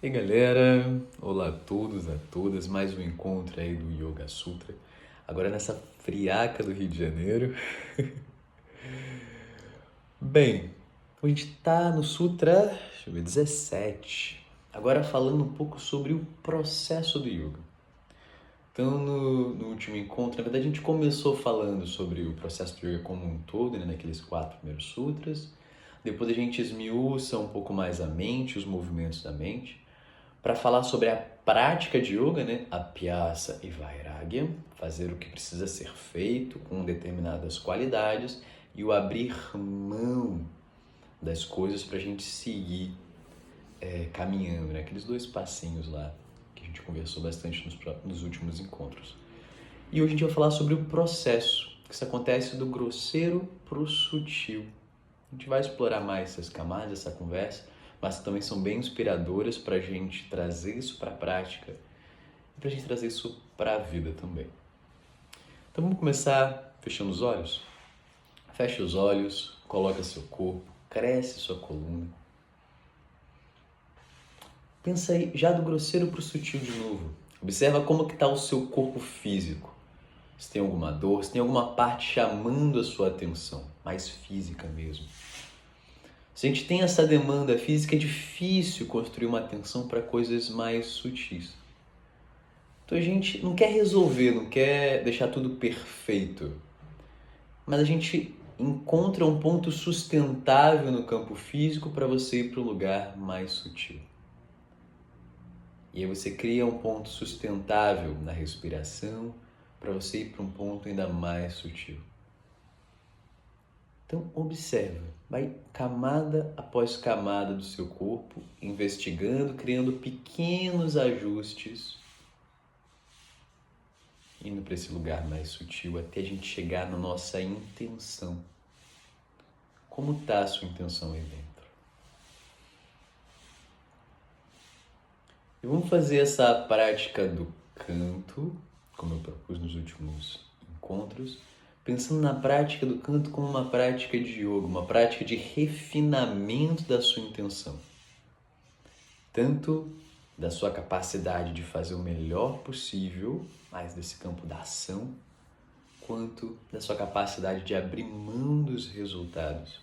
E aí galera, olá a todos, a todas, mais um encontro aí do Yoga Sutra, agora nessa friaca do Rio de Janeiro. Bem, a gente tá no Sutra, deixa eu ver, 17, agora falando um pouco sobre o processo do Yoga. Então no último encontro, na verdade a gente começou falando sobre o processo do Yoga como um todo, né, naqueles 4 primeiros sutras, depois a gente esmiuça um pouco mais a mente, os movimentos da mente, para falar sobre a prática de yoga, né? Abhyasa e Vairagya, fazer o que precisa ser feito com determinadas qualidades e o abrir mão das coisas para a gente seguir caminhando, né? Aqueles 2 passinhos lá que a gente conversou bastante nos últimos encontros. E hoje a gente vai falar sobre o processo, que isso acontece do grosseiro para o sutil. A gente vai explorar mais essas camadas, essa conversa, mas também são bem inspiradoras para a gente trazer isso para a prática e para a gente trazer isso para a vida também. Então vamos começar fechando os olhos? Feche os olhos, coloca seu corpo, cresce sua coluna. Pensa aí já do grosseiro para o sutil de novo. Observa como que está o seu corpo físico. Se tem alguma dor, se tem alguma parte chamando a sua atenção, mais física mesmo. Se a gente tem essa demanda física, é difícil construir uma atenção para coisas mais sutis. Então a gente não quer resolver, não quer deixar tudo perfeito, mas a gente encontra um ponto sustentável no campo físico para você ir para um lugar mais sutil. E aí você cria um ponto sustentável na respiração para você ir para um ponto ainda mais sutil. Então observa, vai camada após camada do seu corpo, investigando, criando pequenos ajustes, indo para esse lugar mais sutil até a gente chegar na nossa intenção. Como está a sua intenção aí dentro? E vamos fazer essa prática do canto, como eu propus nos últimos encontros, pensando na prática do canto como uma prática de yoga, uma prática de refinamento da sua intenção. Tanto da sua capacidade de fazer o melhor possível, mais desse campo da ação, quanto da sua capacidade de abrir mão dos resultados,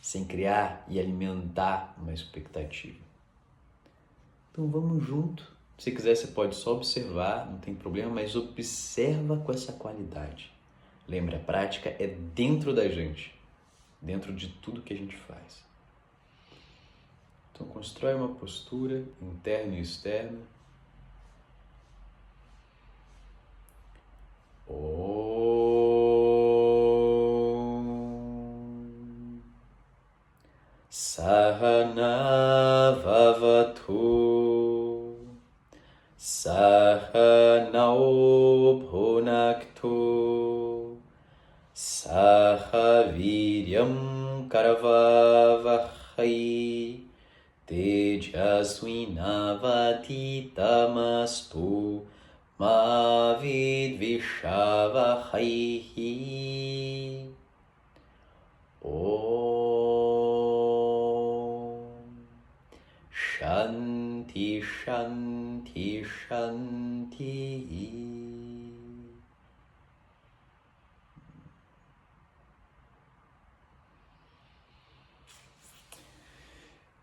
sem criar e alimentar uma expectativa. Então vamos junto. Se quiser, você pode só observar, não tem problema, mas observa com essa qualidade. Lembra, a prática é dentro da gente, dentro de tudo que a gente faz. Então constrói uma postura interna e externa. Sahana vavatu Sahanau bhunaktu Sahaviryam karavavahai Tejasvinavaditamastu Ma vidvishavahai. Shanti, Shanti, Shanti.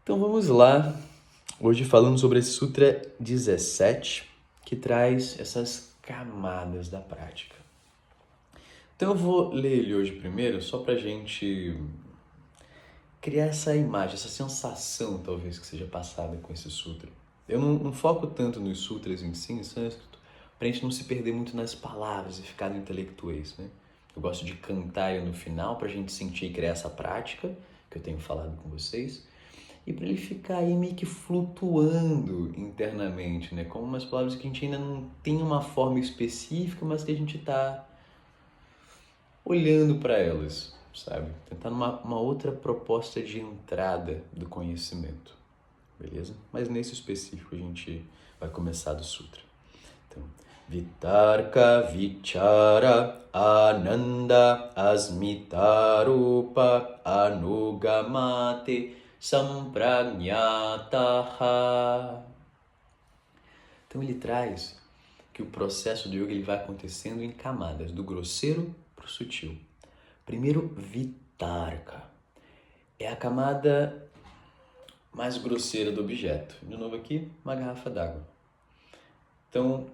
Então vamos lá, hoje falando sobre esse Sutra 17, que traz essas camadas da prática. Então eu vou ler ele hoje primeiro, só pra gente criar essa imagem, essa sensação talvez que seja passada com esse sutra. Eu não foco tanto nos sutras em si, em sânscrito, pra gente não se perder muito nas palavras e ficar no intelectuês, né? Eu gosto de cantar ele no final pra gente sentir e criar essa prática que eu tenho falado com vocês e para ele ficar aí meio que flutuando internamente, né? Como umas palavras que a gente ainda não tem uma forma específica, mas que a gente tá olhando para elas, sabe? Tentar uma outra proposta de entrada do conhecimento, beleza? Mas nesse específico a gente vai começar do sutra. Então, Vitarka Vichara Ananda Asmitarupa Anugamate sampragnataha. Então ele traz que o processo do yoga ele vai acontecendo em camadas, do grosseiro para o sutil. Primeiro, vitarka. É a camada mais grosseira do objeto. De novo aqui, uma garrafa d'água. Então,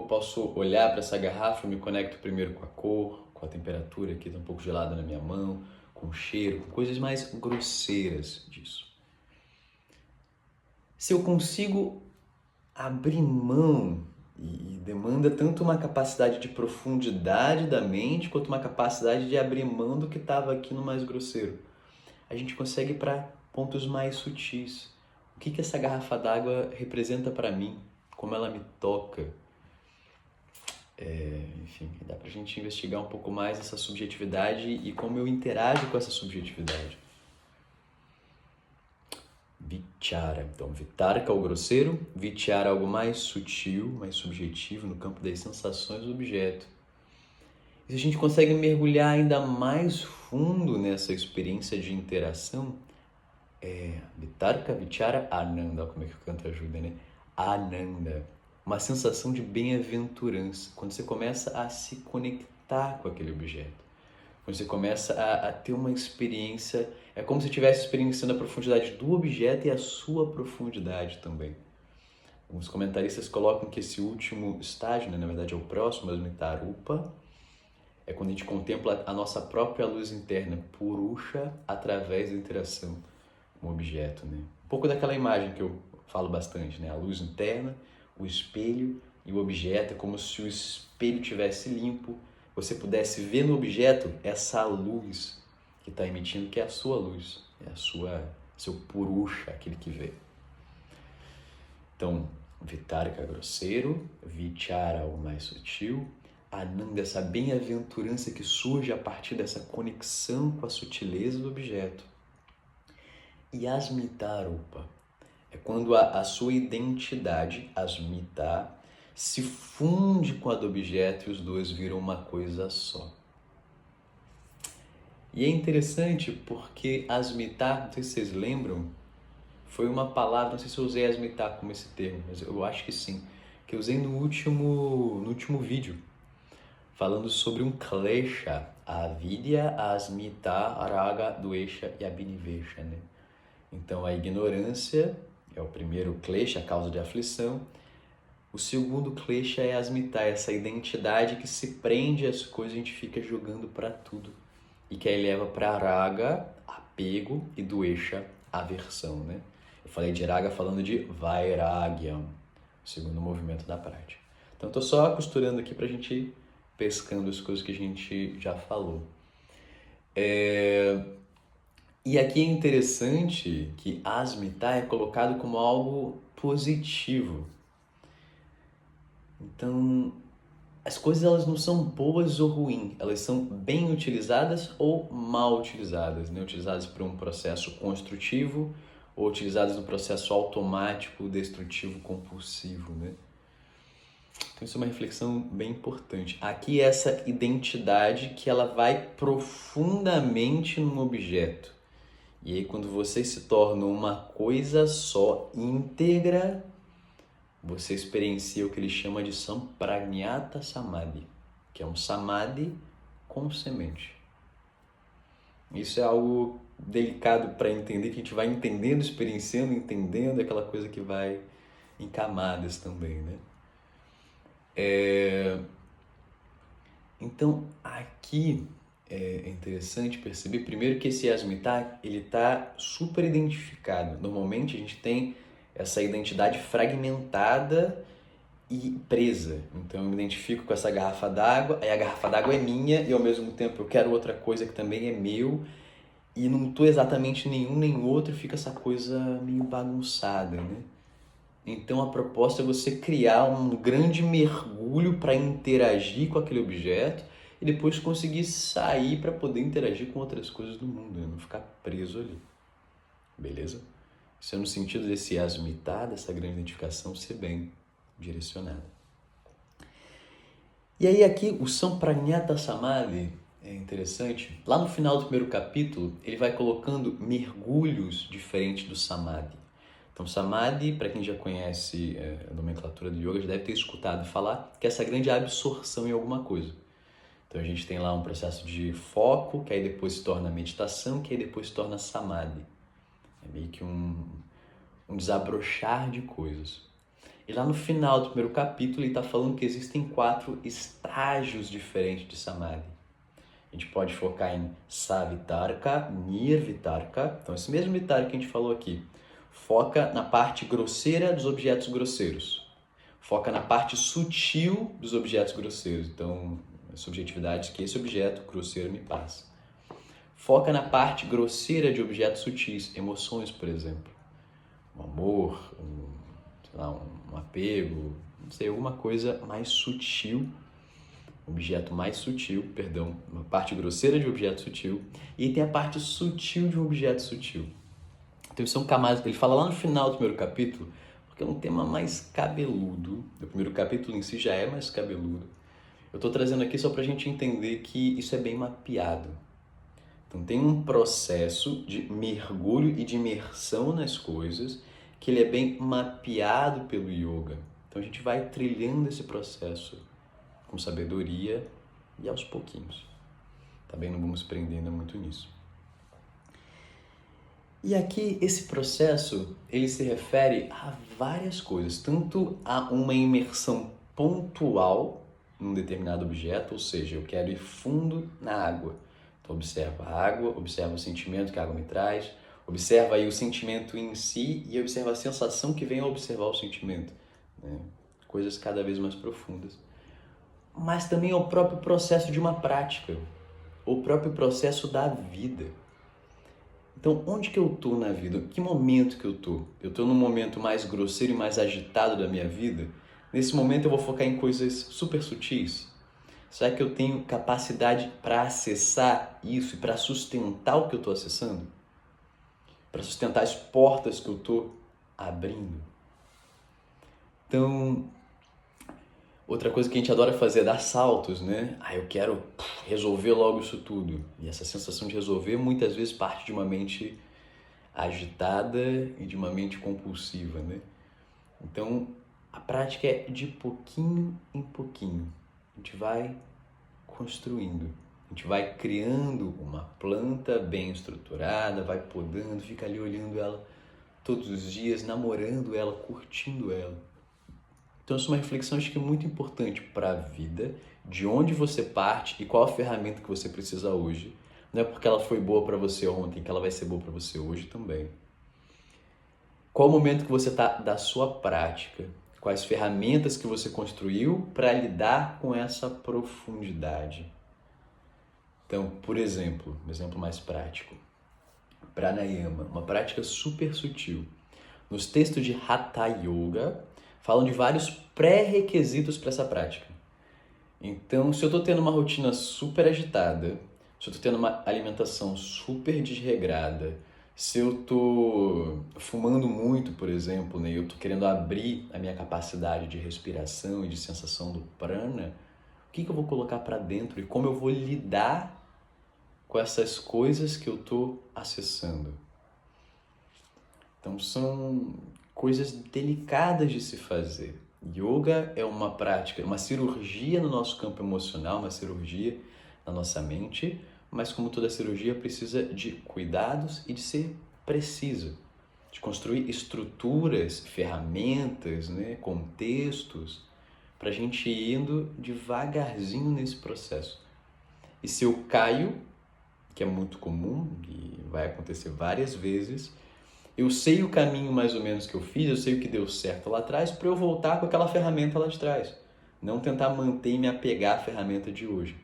posso olhar para essa garrafa, eu me conecto primeiro com a cor, com a temperatura, aqui está um pouco gelada na minha mão, com o cheiro, com coisas mais grosseiras disso. Se eu consigo abrir mão, e demanda tanto uma capacidade de profundidade da mente, quanto uma capacidade de abrir mão do que estava aqui no mais grosseiro, a gente consegue ir para pontos mais sutis. O que essa garrafa d'água representa para mim? Como ela me toca? Enfim, dá pra gente investigar um pouco mais essa subjetividade e como eu interajo com essa subjetividade. Vichara. Então, vitarka é o grosseiro, vichara é algo mais sutil, mais subjetivo, no campo das sensações do objeto. E se a gente consegue mergulhar ainda mais fundo nessa experiência de interação, vitarka, vichara, ananda. Como é que o canto ajuda, né? Ananda. Uma sensação de bem-aventurança, quando você começa a se conectar com aquele objeto. Quando você começa a ter uma experiência, é como se estivesse experienciando a profundidade do objeto e a sua profundidade também. Alguns comentaristas colocam que esse último estágio, né, na verdade é o próximo, mas Mitarupa, é quando a gente contempla a nossa própria luz interna, Purusha, através da interação com o objeto. Né? Um pouco daquela imagem que eu falo bastante, né? A luz interna, o espelho e o objeto, é como se o espelho tivesse limpo, você pudesse ver no objeto essa luz que está emitindo, que é a sua luz, é seu purusha, aquele que vê. Então, vitarka grosseiro, vichara o mais sutil, ananda, essa bem-aventurança que surge a partir dessa conexão com a sutileza do objeto. E asmitarupa é quando a sua identidade, asmita, se funde com a do objeto e os dois viram uma coisa só. E é interessante porque asmita, não sei se vocês lembram, foi uma palavra, não sei se eu usei asmita como esse termo, mas eu acho que sim, que eu usei no último vídeo, falando sobre um klesha, a avidya, a asmita, a raga, dvesha e a abhinivesha, né? Então a ignorância é o primeiro klesha, a causa de aflição. O segundo klesha é asmita, essa identidade que se prende às coisas, a gente fica jogando para tudo. E que aí leva para raga, apego, e dvesha, aversão, né? Eu falei de raga falando de vairagyam, o segundo movimento da prática. Então estou só costurando aqui para a gente ir pescando as coisas que a gente já falou. E aqui é interessante que asmita é colocado como algo positivo. Então, as coisas elas não são boas ou ruins, elas são bem utilizadas ou mal utilizadas, né? Utilizadas para um processo construtivo ou utilizadas no processo automático, destrutivo, compulsivo, né? Então isso é uma reflexão bem importante. Aqui é essa identidade que ela vai profundamente num objeto. E aí quando você se torna uma coisa só, íntegra, você experiencia o que ele chama de sampragnata samadhi, que é um samadhi com semente. Isso é algo delicado para entender, que a gente vai entendendo, experienciando, entendendo aquela coisa que vai em camadas também, né? Então, aqui é interessante perceber, primeiro, que esse asmita, ele está super identificado. Normalmente, a gente tem essa identidade fragmentada e presa. Então, eu me identifico com essa garrafa d'água, aí a garrafa d'água é minha e, ao mesmo tempo, eu quero outra coisa que também é meu e não estou exatamente nenhum nem outro, fica essa coisa meio bagunçada, né? Então a proposta é você criar um grande mergulho para interagir com aquele objeto e depois conseguir sair para poder interagir com outras coisas do mundo, né? Não ficar preso ali. Beleza? Isso é no sentido desse asmita, dessa grande identificação, ser bem direcionada. E aí aqui o Sampragnata Samadhi é interessante. Lá no final do primeiro capítulo, ele vai colocando mergulhos diferentes do Samadhi. Então, Samadhi, para quem já conhece a nomenclatura do yoga, já deve ter escutado falar que é essa grande absorção em alguma coisa. Então, a gente tem lá um processo de foco, que aí depois se torna meditação, que aí depois se torna Samadhi. É meio que um desabrochar de coisas. E lá no final do primeiro capítulo, ele está falando que existem 4 estágios diferentes de Samadhi. A gente pode focar em Savitarka, Nirvitarka. Então, esse mesmo Vitarka que a gente falou aqui. Foca na parte grosseira dos objetos grosseiros. Foca na parte sutil dos objetos grosseiros. Então, a subjetividade que esse objeto grosseiro me passa. Foca na parte grosseira de objetos sutis, emoções, por exemplo. Um amor, um apego, não sei, alguma coisa mais sutil. Objeto mais sutil, perdão, uma parte grosseira de um objeto sutil, e tem a parte sutil de um objeto sutil. Então são camadas, ele fala lá no final do primeiro capítulo, porque é um tema mais cabeludo, o primeiro capítulo em si já é mais cabeludo. Eu estou trazendo aqui só para a gente entender que isso é bem mapeado. Então tem um processo de mergulho e de imersão nas coisas, que ele é bem mapeado pelo yoga. Então a gente vai trilhando esse processo com sabedoria e aos pouquinhos. Também não vamos prender ainda muito nisso. E aqui esse processo, ele se refere a várias coisas, tanto a uma imersão pontual num determinado objeto, ou seja, eu quero ir fundo na água. Então observa a água, observa o sentimento que a água me traz, observa aí o sentimento em si e observa a sensação que vem ao observar o sentimento. Né? Coisas cada vez mais profundas. Mas também é o próprio processo de uma prática, o próprio processo da vida. Então, onde que eu estou na vida? Que momento que eu estou? Eu estou num momento mais grosseiro e mais agitado da minha vida? Nesse momento eu vou focar em coisas super sutis? Será que eu tenho capacidade para acessar isso e para sustentar o que eu estou acessando? Para sustentar as portas que eu estou abrindo? Então, outra coisa que a gente adora fazer é dar saltos, né? Eu quero resolver logo isso tudo. E essa sensação de resolver muitas vezes parte de uma mente agitada e de uma mente compulsiva, né? Então, a prática é de pouquinho em pouquinho. A gente vai construindo, a gente vai criando uma planta bem estruturada, vai podando, fica ali olhando ela todos os dias, namorando ela, curtindo ela. Então, isso é uma reflexão, acho que é muito importante para a vida, de onde você parte e qual a ferramenta que você precisa hoje. Não é porque ela foi boa para você ontem que ela vai ser boa para você hoje também. Qual o momento que você está da sua prática? Quais ferramentas que você construiu para lidar com essa profundidade? Então, por exemplo, um exemplo mais prático. Pranayama, uma prática super sutil. Nos textos de Hatha Yoga, falam de vários pré-requisitos para essa prática. Então, se eu estou tendo uma rotina super agitada, se eu estou tendo uma alimentação super desregrada, se eu estou fumando muito, por exemplo, né, e eu estou querendo abrir a minha capacidade de respiração e de sensação do prana, o que eu vou colocar para dentro e como eu vou lidar com essas coisas que eu estou acessando? Então, são coisas delicadas de se fazer. Yoga é uma prática, uma cirurgia no nosso campo emocional, uma cirurgia na nossa mente, mas como toda cirurgia precisa de cuidados e de ser precisa, de construir estruturas, ferramentas, né, contextos, para a gente ir indo devagarzinho nesse processo. E se eu caio, que é muito comum e vai acontecer várias vezes, eu sei o caminho mais ou menos que eu fiz, eu sei o que deu certo lá atrás para eu voltar com aquela ferramenta lá de trás. Não tentar manter e me apegar à ferramenta de hoje.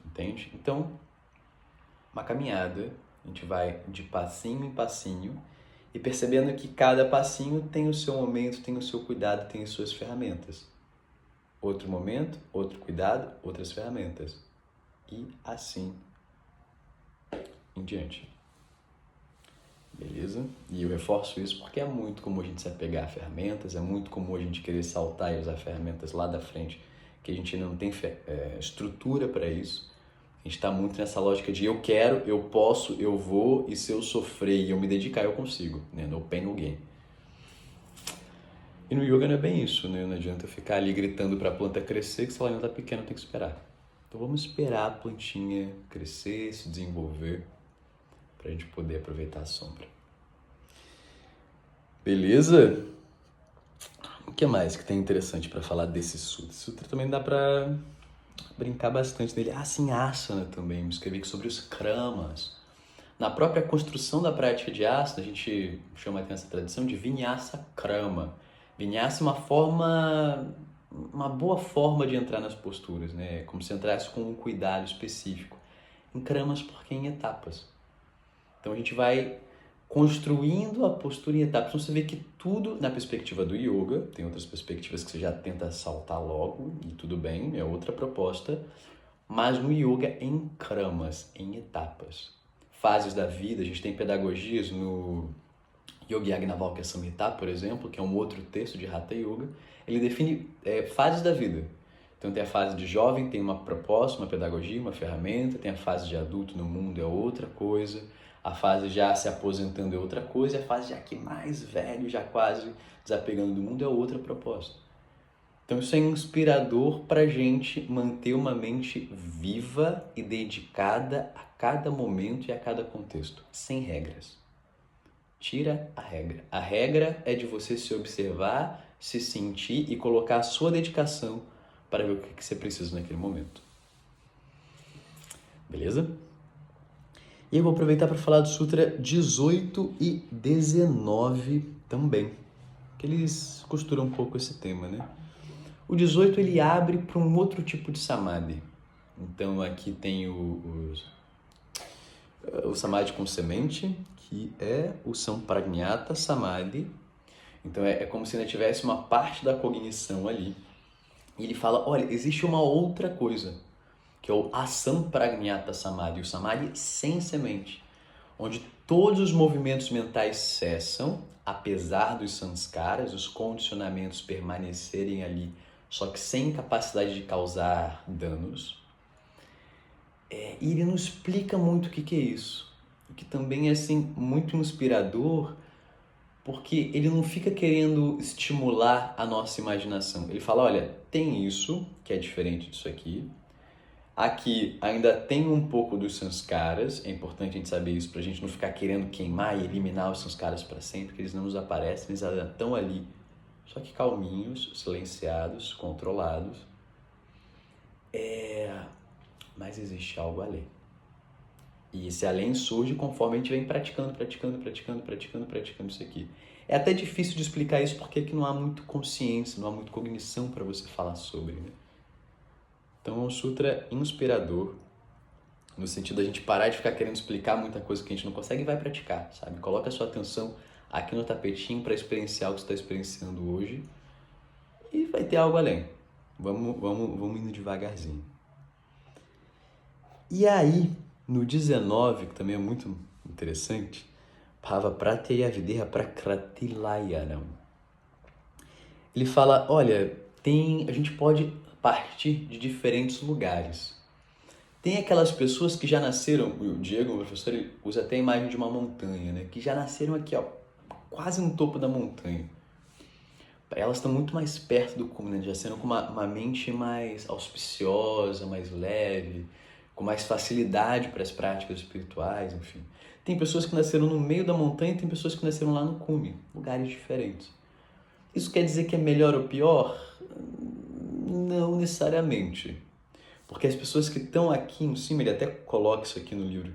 Entende? Então, uma caminhada, a gente vai de passinho em passinho e percebendo que cada passinho tem o seu momento, tem o seu cuidado, tem as suas ferramentas. Outro momento, outro cuidado, outras ferramentas. E assim em diante. Beleza? E eu reforço isso porque é muito comum a gente se apegar a ferramentas, é muito comum a gente querer saltar e usar ferramentas lá da frente, que a gente ainda não tem estrutura para isso. A gente está muito nessa lógica de eu quero, eu posso, eu vou, e se eu sofrer e eu me dedicar, eu consigo, né? No pain, no gain. E no yoga não é bem isso, né? Não adianta eu ficar ali gritando para a planta crescer, que se ela ainda está pequena, tem que esperar. Então vamos esperar a plantinha crescer, se desenvolver, para a gente poder aproveitar a sombra. Beleza? O que mais que tem interessante para falar desse sutra? Esse sutra também dá para brincar bastante nele. Ah, sim, asana também. Me escrevi sobre os kramas. Na própria construção da prática de asana, a gente chama aqui nessa tradição de vinyasa krama. Vinyasa é uma boa forma de entrar nas posturas, né? Como se entrasse com um cuidado específico. Em kramas, porque em etapas. Então a gente vai construindo a postura em etapas. Então você vê que tudo na perspectiva do yoga, tem outras perspectivas que você já tenta saltar logo, e tudo bem, é outra proposta, mas no yoga em kramas, em etapas. Fases da vida, a gente tem pedagogias no Yogi Yagnavalkya Samhita, por exemplo, que é um outro texto de Hatha Yoga, ele define fases da vida. Então tem a fase de jovem, tem uma proposta, uma pedagogia, uma ferramenta, tem a fase de adulto no mundo, é outra coisa, a fase já se aposentando é outra coisa, e a fase já que mais velho, já quase desapegando do mundo, é outra proposta. Então isso é inspirador para a gente manter uma mente viva e dedicada a cada momento e a cada contexto, sem regras. Tira a regra. A regra é de você se observar, se sentir e colocar a sua dedicação para ver o que você precisa naquele momento. Beleza? E eu vou aproveitar para falar do Sutra 18 e 19 também, que eles costuram um pouco esse tema, né? O 18 ele abre para um outro tipo de samadhi. Então aqui tem o samadhi com semente, que é o sampragnata samadhi. Então é como se ainda tivesse uma parte da cognição ali. E ele fala, olha, existe uma outra coisa, que é o asampragnata samadhi, o samadhi sem semente, onde todos os movimentos mentais cessam, apesar dos sanskaras, os condicionamentos permanecerem ali, só que sem capacidade de causar danos. E ele não explica muito o que é isso, o que também é assim, muito inspirador, porque ele não fica querendo estimular a nossa imaginação. Ele fala, olha, tem isso, que é diferente disso aqui. Aqui ainda tem um pouco dos sanskaras, é importante a gente saber isso para a gente não ficar querendo queimar e eliminar os sanskaras para sempre, porque eles não nos aparecem, eles ainda estão ali, só que calminhos, silenciados, controlados. Mas existe algo além. E esse além surge conforme a gente vem praticando isso aqui. É até difícil de explicar isso porque aqui não há muito consciência, não há muito cognição para você falar sobre, né? Então é um sutra inspirador, no sentido da gente parar de ficar querendo explicar muita coisa que a gente não consegue e vai praticar, sabe? Coloca a sua atenção aqui no tapetinho para experienciar o que você está experienciando hoje e vai ter algo além. Vamos indo devagarzinho. E aí, no 19, que também é muito interessante, Bhava Pratyaya Videha Prakratilayanam. Ele fala, olha, a gente pode partir de diferentes lugares. Tem aquelas pessoas que já nasceram, o Diego, o professor, ele usa até a imagem de uma montanha, né? Que já nasceram aqui, ó, quase no topo da montanha. Elas estão muito mais perto do cume, né? Já sendo com uma mente mais auspiciosa, mais leve, com mais facilidade para as práticas espirituais, enfim. Tem pessoas que nasceram no meio da montanha e tem pessoas que nasceram lá no cume, lugares diferentes. Isso quer dizer que é melhor ou pior? Não necessariamente. Porque as pessoas que estão aqui em cima, ele até coloca isso aqui no livro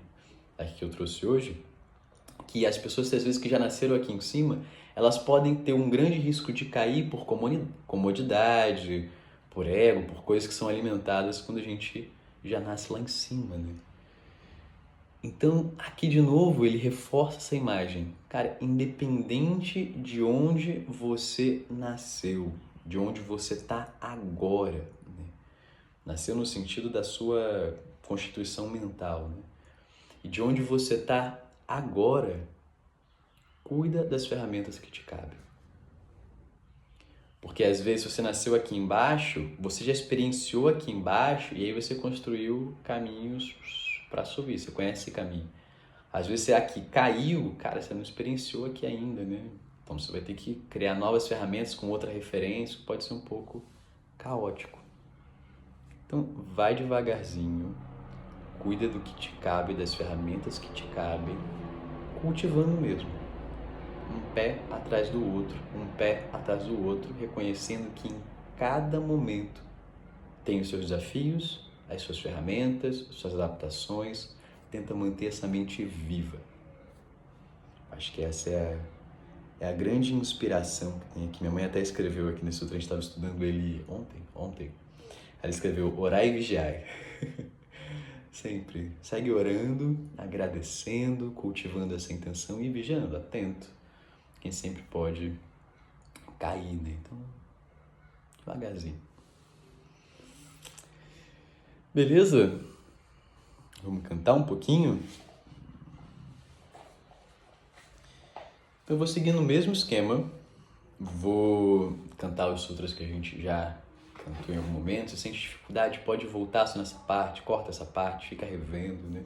aqui que eu trouxe hoje, que as pessoas, às vezes, que já nasceram aqui em cima, elas podem ter um grande risco de cair por comodidade, por ego, por coisas que são alimentadas quando a gente já nasce lá em cima, né? Então, aqui de novo, ele reforça essa imagem. Cara, independente de onde você nasceu, de onde você está agora, né? Nasceu no sentido da sua constituição mental, né? E de onde você está agora, cuida das ferramentas que te cabem. Porque às vezes você nasceu aqui embaixo, você já experienciou aqui embaixo e aí você construiu caminhos para subir, você conhece esse caminho. Às vezes você aqui caiu, cara, você não experienciou aqui ainda, né? Então você vai ter que criar novas ferramentas com outra referência, pode ser um pouco caótico. Então vai devagarzinho, cuida do que te cabe, das ferramentas que te cabem, cultivando mesmo. Um pé atrás do outro, um pé atrás do outro, reconhecendo que em cada momento tem os seus desafios, as suas ferramentas, as suas adaptações, tenta manter essa mente viva. Acho que essa é a grande inspiração que tem aqui. Minha mãe até escreveu aqui nesse sutra, a gente estava estudando ele ontem. Ela escreveu, orai e vigiai. Sempre. Segue orando, agradecendo, cultivando essa intenção e vigiando, atento. Quem sempre pode cair, né? Então, devagarzinho. Beleza? Vamos cantar um pouquinho? Eu vou seguir no mesmo esquema. Vou cantar os sutras que a gente já cantou em algum momento. Se sente dificuldade, pode voltar só nessa parte, corta essa parte, fica revendo, né?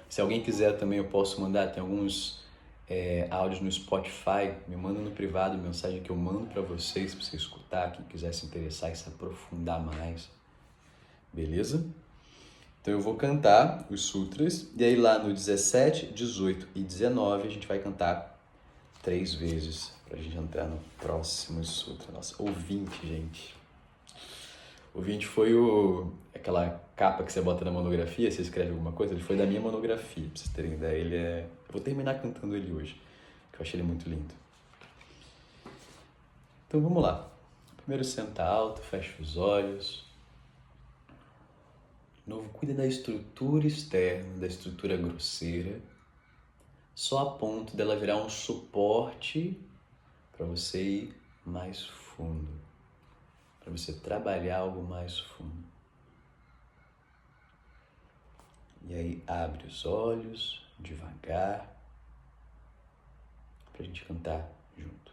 Se alguém quiser também, eu posso mandar, tem alguns áudios no Spotify, me manda no privado mensagem que eu mando para vocês, para você escutar, quem quiser se interessar e se aprofundar mais. Beleza? Então eu vou cantar os sutras, e aí lá no 17, 18 e 19 a gente vai cantar 3 vezes, pra gente entrar no próximo sutra. Nossa, ouvinte, gente. Ouvinte foi aquela capa que você bota na monografia, você escreve alguma coisa, ele foi da minha monografia, pra vocês terem ideia. Eu vou terminar cantando ele hoje, que eu achei ele muito lindo. Então vamos lá. Primeiro senta alto, fecha os olhos. De novo, cuida da estrutura externa, da estrutura grosseira, só a ponto dela virar um suporte para você ir mais fundo, para você trabalhar algo mais fundo. E aí abre os olhos devagar para a gente cantar junto.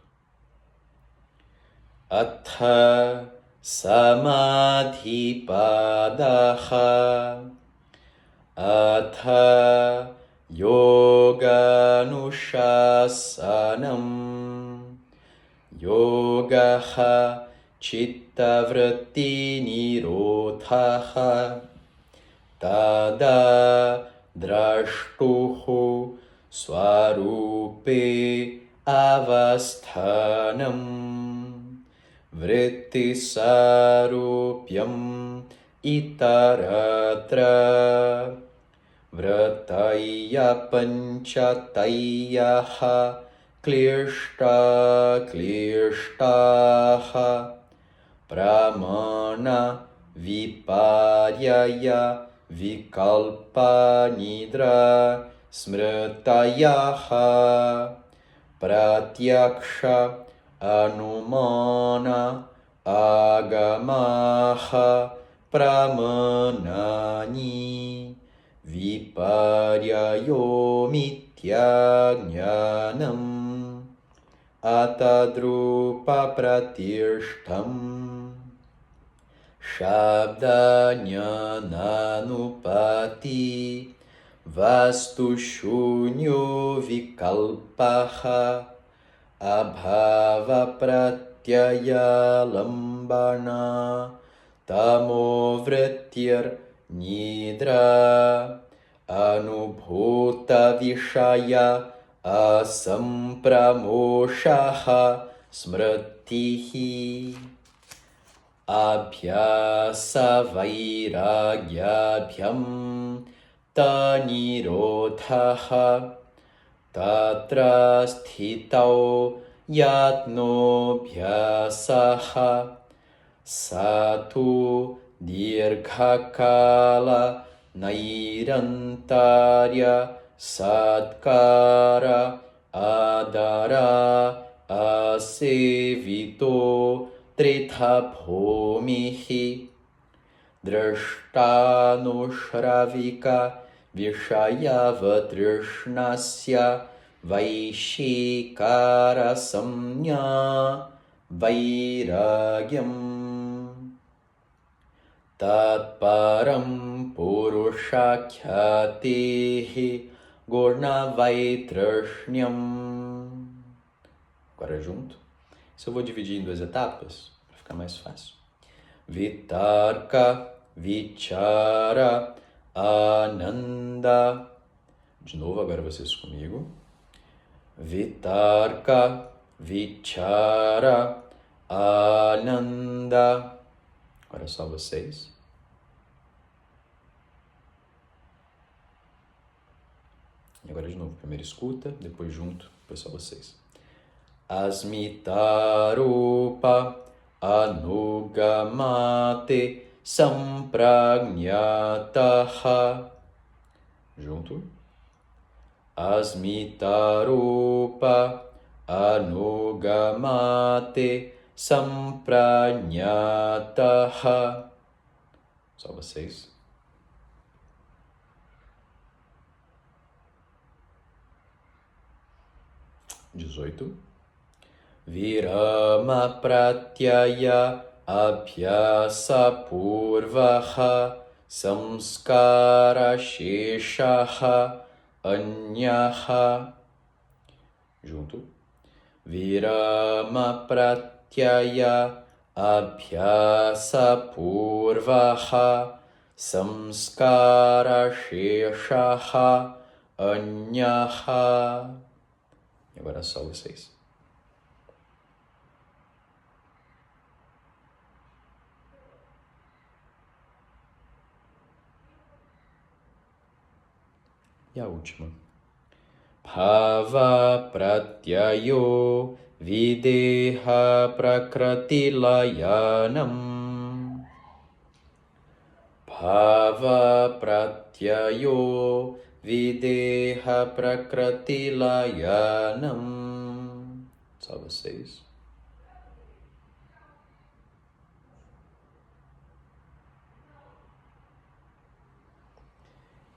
Atha samadhi padaha atha yoganushasanam yogaha chittavritti nirodhaha tada drashtuhu swarupe avasthanam vrittisarupyam itaratra vrataya panchatayyaha klishtaha pramana viparyaya vikalpa nidra smrtayaha pratyaksha anumana agamaha pramanani viparyayo mityanyanam atadrupa pratirshtam shabdanyananupati vastu shunyo vikalpaha abhava pratyaya lambana tamovrityar nidra anubhuta vishaya asampramoshaha smrtihi abhyasa vairagyabhyam tanirodhaha tatra sthitau yatno bhyasaha satu dirghakala nairantarya satkara adara asevito trithabhomihi drashtanushravika vishayavatrishnaśya vaishikara samnya vairagyam tatparam purushakyatehi gornavaitrashnyam. Agora junto. Isso eu vou dividir em 2 etapas, para ficar mais fácil. Vitarka, vichara, ananda. De novo, agora vocês comigo. Vitarka, vichara, ananda. Agora só vocês. E agora de novo, primeiro escuta, depois junto, depois só vocês. Asmitarupa anugamate sampragnataha. Junto. Asmitarupa anugamate sampragnataha. Só vocês. Dezoito. Virama pratyaya abhyasa purvaha samskara sheshaha anyaha. Junto. Virama pratyaya abhyasa purvaha samskara sheshaha anyaha. E agora só vocês. E a última. Bhava pratyayo videha prakratilayanam. Bhava pratyayo videha prakratilayanam. Só vocês.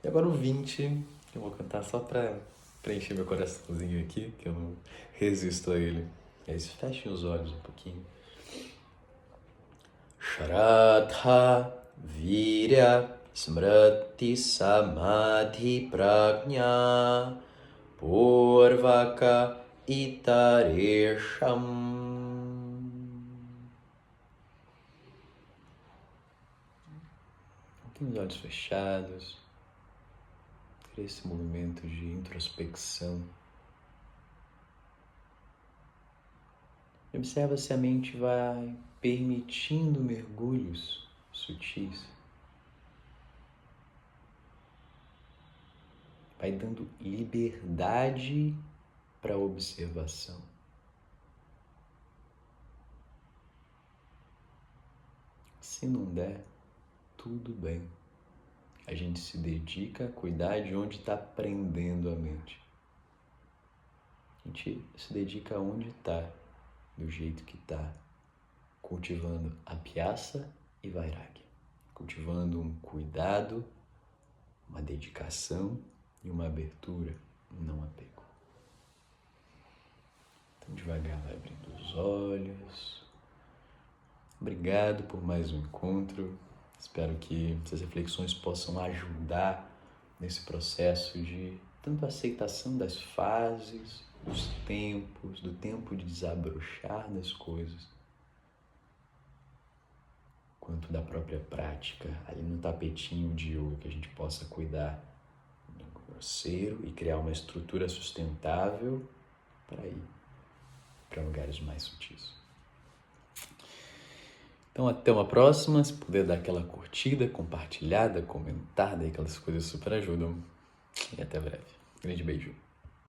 E agora o 20, que eu vou cantar só pra preencher meu coraçãozinho aqui, que eu não resisto a ele. E aí, fechem os olhos um pouquinho. Shraddha Virya Smriti Samadhi Prajna Purvaka Itaresham. Aqui os olhos fechados. Esse movimento de introspecção. Observa se a mente vai permitindo mergulhos sutis. Vai dando liberdade para a observação. Se não der, tudo bem. A gente se dedica a cuidar de onde está prendendo a mente. A gente se dedica a onde está, do jeito que está, cultivando abhyasa e vairagya, cultivando um cuidado, uma dedicação e uma abertura, não apego. Então devagar vai abrindo os olhos. Obrigado por mais um encontro. Espero que essas reflexões possam ajudar nesse processo de tanto aceitação das fases, dos tempos, do tempo de desabrochar das coisas, quanto da própria prática, ali no tapetinho de yoga, que a gente possa cuidar do grosseiro e criar uma estrutura sustentável para ir para lugares mais sutis. Então, até uma próxima. Se puder dar aquela curtida, compartilhada, comentada, aquelas coisas super ajudam. E até breve. Grande beijo.